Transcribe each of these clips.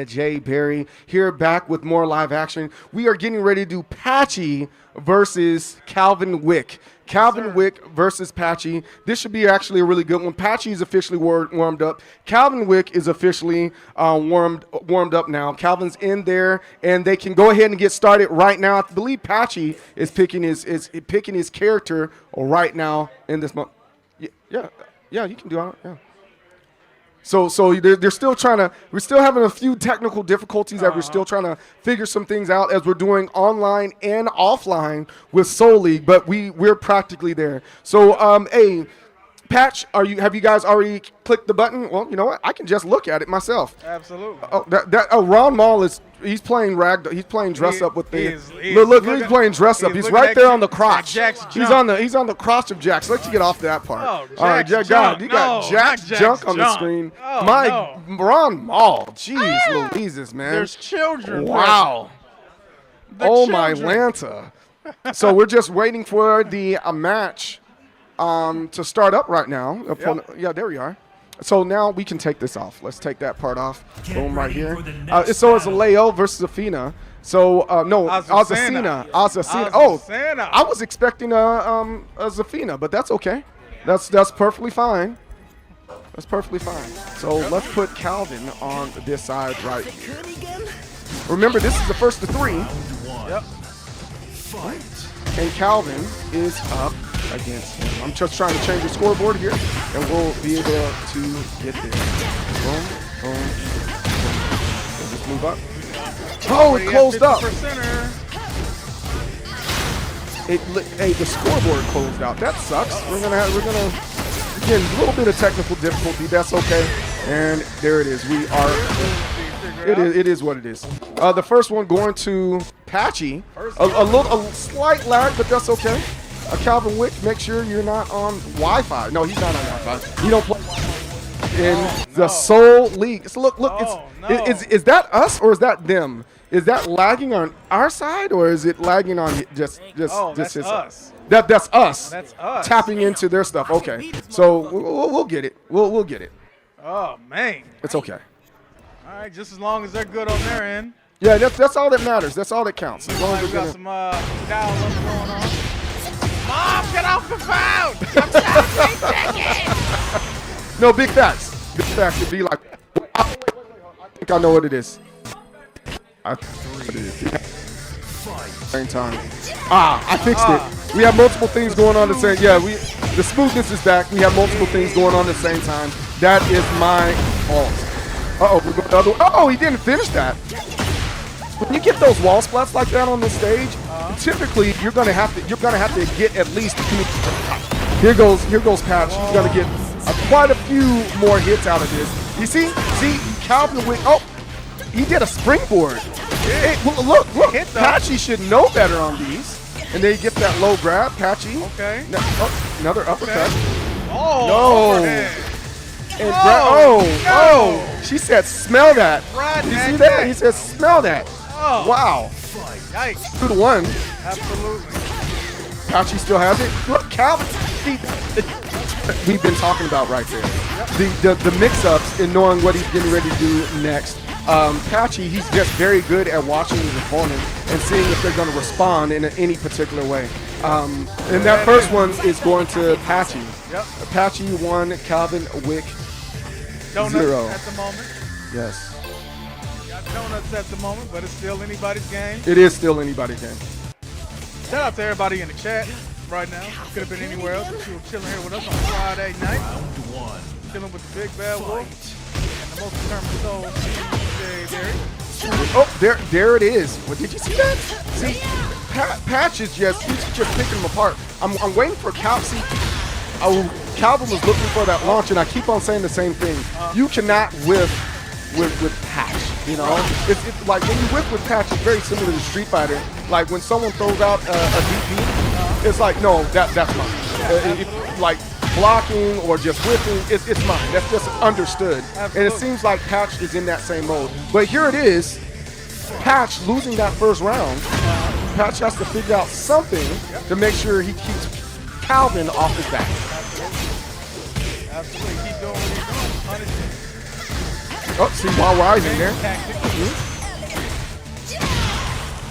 Jay Berry here back with more live action. We are getting ready to do Patchy versus Calvin Wick. Calvin Wick versus Patchy. This should be actually a really good one. Patchy is officially warmed up. Calvin Wick is officially warmed up now. Calvin's in there, and they can go ahead and get started right now. I believe Patchy is picking his character right now in this month. Yeah, you can do it. Yeah. So they're still we're still having a few technical difficulties that we're still trying to figure some things out as we're doing online and offline with Soul League, but we're practically there. So, hey, Patch, have you guys already clicked the button? Well, you know what? I can just look at it myself. Absolutely. Ron Maul he's playing dress up with the look he's playing dress up. He's right there on the crotch. He's on the crotch of Jax. Let's get off that part. Oh, all right, God, you got Jax junk on the screen. Ron Maul. Jeez Louises, man. There's children. Wow. My Lanta. So we're just waiting for the match to start up right now. Yeah, there we are. So now we can take this off. Let's take that part off. Boom, right here. So it's Leo versus Athena. So, no, Azacina. Oh, I was expecting a Zafina, but that's okay. That's perfectly fine. That's perfectly fine. So let's put Calvin on this side right here. Remember, this is the first of three. Yep. And Calvin is up against him. I'm just trying to change the scoreboard here, and we'll be able to get there. Boom, boom, boom. We'll just move up. Oh, it closed up. Hey, the scoreboard closed out. That sucks. We're gonna again a little bit of technical difficulty. That's okay. And there it is. It is what it is. The first one going to Patchy. A slight lag, but that's okay. Calvin Wick, make sure you're not on Wi-Fi. No, he's not on Wi-Fi. You don't play in the Soul League. So look, is that us or is that them? Is that lagging on our side or is it lagging on just his us. side? That's us. That's us. Tapping into their stuff. Okay, so we'll get it. We'll get it. Oh man, it's okay. All right, just as long as they're good on their end. Yeah, that's all that matters. That's all that counts. As long as we got some dial-up going on. Mom, get off the phone! I'm trying to play No, big facts. Big facts would be like, I think I know what it is. Same time. I fixed it. We have multiple things going on at the same. Yeah, the smoothness is back. We have multiple things going on at the same time. That is my fault. We're going the other way. Oh, he didn't finish that. When you get those wall splats like that on the stage, typically you're gonna have to get at least here goes Patch. He's gonna get quite a few more hits out of this. You see Calvin Wick. Oh, he did a springboard. Hey, look, Patchy should know better on these. And then he gets that low grab, Patchy. Okay. Another uppercut. Okay. Oh. And she said, smell that. You see that? He said, smell that. Oh. Wow. Yikes. 2-1. Absolutely. Patchy still has it. Look, Calvin. We've been talking about right there. Yep. The mix-ups and knowing what he's getting ready to do next. Patchy, he's just very good at watching his opponent and seeing if they're going to respond in any particular way. And that first one is going to Patchy. Yep. Patchy 1, Calvin Wick 0. At the moment. Yes. Got donuts at the moment, but it's still anybody's game. It is still anybody's game. Shout out to everybody in the chat right now. Could have been anywhere else, but you were chilling here with us on Friday night. Chilling with the Big Bad Wolf and the most determined soul, Jay Berry. Oh, there it is. What, did you see that? See, Patch is he's just picking them apart. I'm waiting for Calvin. Calvin was looking for that launch, and I keep on saying the same thing. You cannot whiff with Patch. You know, it's like when you whiff with Patch, it's very similar to Street Fighter. Like when someone throws out a DP, it's like, no, that's mine. Like blocking or just whiffing, it's mine. That's just understood. Absolutely. And it seems like Patch is in that same mode. But here it is, Patch losing that first round. Patch has to figure out something to make sure he keeps Calvin off his back. Absolutely. Keep doing what he's doing. Oh, see, while rising there.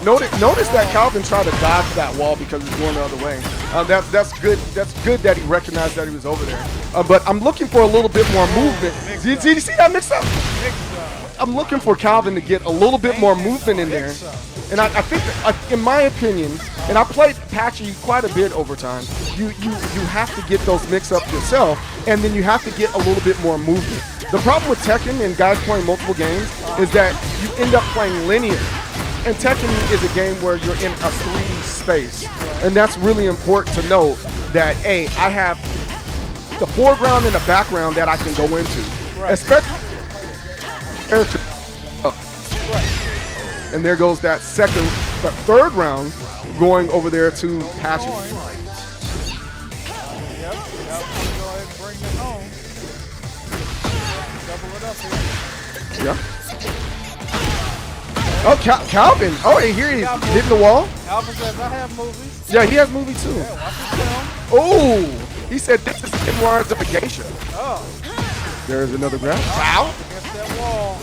Notice that Calvin tried to dodge that wall because he's going the other way. That's good. That's good that he recognized that he was over there. But I'm looking for a little bit more movement. Did you see that mix up? I'm looking for Calvin to get a little bit more movement in there. And I think, in my opinion, and I played Patchy quite a bit over time, you have to get those mix-ups yourself, and then you have to get a little bit more movement. The problem with Tekken and guys playing multiple games is that you end up playing linear. And Tekken is a game where you're in a 3D space. And that's really important to know that, A, I have the foreground and the background that I can go into. Right. Especially and there goes that third round going over there to Patchy. Yep. Go ahead and bring it home. Double it up here. Yeah. Oh, Calvin. Oh, and here he's hitting the wall. Calvin says, I have movies. Yeah, he has movie too. Yeah, watch the film. Oh, he said this is Memoirs of a Geisha. Oh. There's another grab. Foul. Against that wall.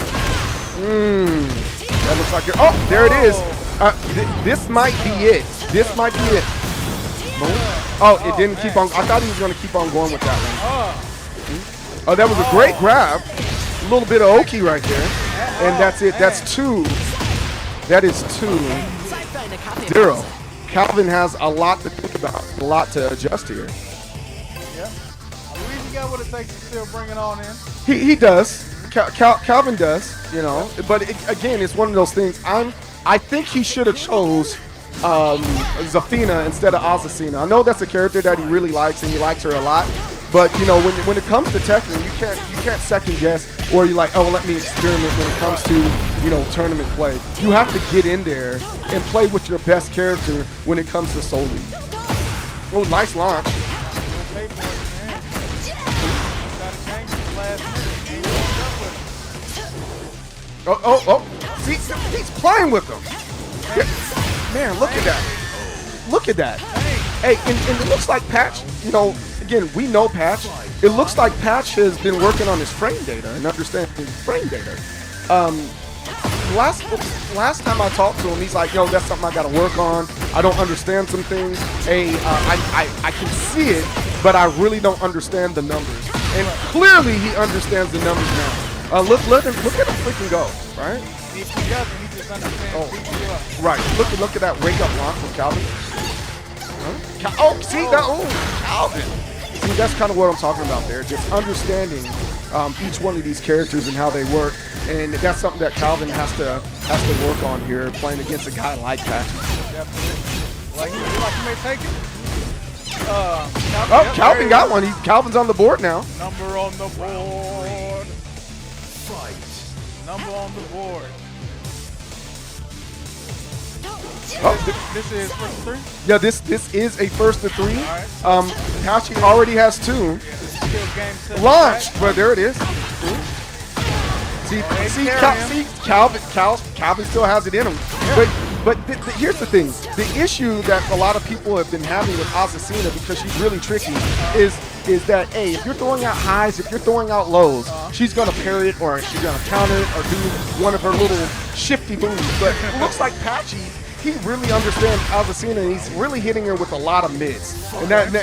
That looks like it. Oh, there it is. This might be it. This might be it. Oh, it didn't keep on. I thought he was going to keep on going with that one. Oh, that was a great grab. A little bit of Oki right there. And that's it. That's 2. That is 2-0. Calvin has a lot to think about, a lot to adjust here. Yeah. Luigi got what it takes to still bring it on in. He does. Calvin does, you know. But again, it's one of those things. I think he should have chose Zafina instead of Azucena. I know that's a character that he really likes, and he likes her a lot. But you know, when it comes to Tekken, you can't second guess, or you're like, oh, let me experiment when it comes to, you know, tournament play. You have to get in there and play with your best character when it comes to Soul League. Oh, nice launch. Oh. See, he's playing with them. Man, look at that. Look at that. Hey, and it looks like Patch, you know, again, we know Patch. It looks like Patch has been working on his frame data and understanding his frame data. Last time I talked to him, he's like, yo, that's something I got to work on. I don't understand some things. Hey, I can see it, but I really don't understand the numbers. And clearly he understands the numbers now. Look at him freaking go, right? He just understands. Right. Look at that wake up launch from Calvin. Oh, see that? Oh, Calvin. See, that's kind of what I'm talking about there. Just understanding each one of these characters and how they work, and that's something that Calvin has to work on here, playing against a guy like Patchy. Definitely. Like you may take it. Calvin got one. Calvin's on the board now. Number on the board. Fight. Number on the board. This is first to 3? Yeah, this is a first to 3. All right. Patchy already has 2. Yeah, this is still game 7. Launched, but there it is. See, Calvin still has it in him. Yeah. But here's the thing. The issue that a lot of people have been having with Azucena, because she's really tricky, is that, hey, if you're throwing out highs, if you're throwing out lows, she's going to parry it, or she's going to counter it, or do one of her little shifty moves. But it looks like Patchy, he really understands Azucena, and he's really hitting her with a lot of mids. And that's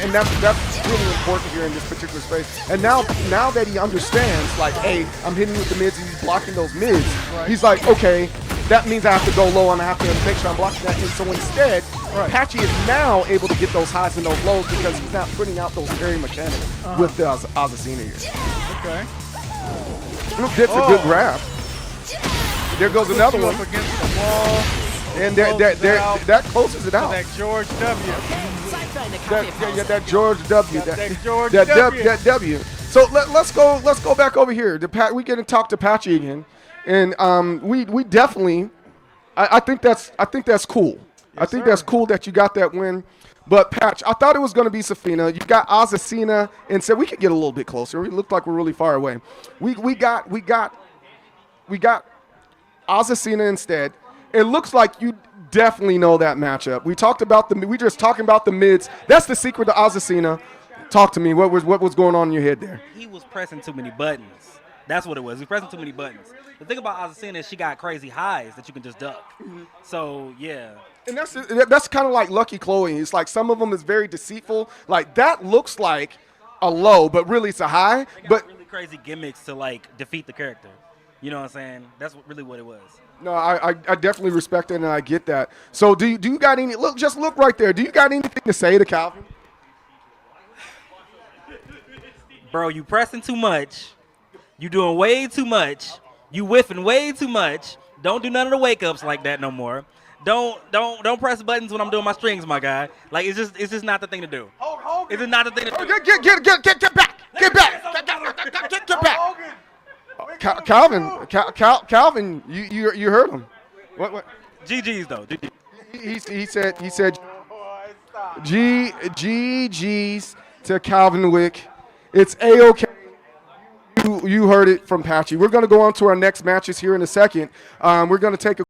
really important here in this particular space. And now that he understands, like, hey, I'm hitting with the mids, and he's blocking those mids, he's like, okay, that means I have to go low, and I have to make sure I'm blocking that. And so instead, Patchy is now able to get those highs and those lows because he's not putting out those parry mechanics with the Azucena here. Okay. That's a good grab. There goes another one. Up against the wall. And that closes it out. That George W. That George W. That George That W. So let's go back over here. We get to talk to Patchy again, and we definitely, I think that's cool. I think that's cool that you got that win. But Patch, I thought it was going to be Zafina. You got Azucena, and said we could get a little bit closer. It looked like we're really far away. We got Azucena instead. It looks like you definitely know that matchup. We just talking about the mids. That's the secret to Azucena. Talk to me. What was going on in your head there? He was pressing too many buttons. That's what it was. He was pressing too many buttons. The thing about Azucena is she got crazy highs that you can just duck. So, yeah. And that's kind of like Lucky Chloe. It's like some of them is very deceitful. Like that looks like a low, but really it's a high. They got But really crazy gimmicks to, like, defeat the character. You know what I'm saying? That's really what it was. no, I definitely respect it and I get that. So do you got any? Look, just look right there. Do you got anything to say to Calvin? Bro, you pressing too much. You doing way too much. You whiffing way too much. Don't do none of the wake-ups like that no more. Don't press buttons when I'm doing my strings, my guy. Like, it's just not the thing to do. It's just not the thing to do. Get back! Get back! Get back! Calvin, you heard him. What? GG's though. GG. He said GG's to Calvin Wick. It's A-OK. You heard it from Patchy. We're going to go on to our next matches here in a second. We're going to take a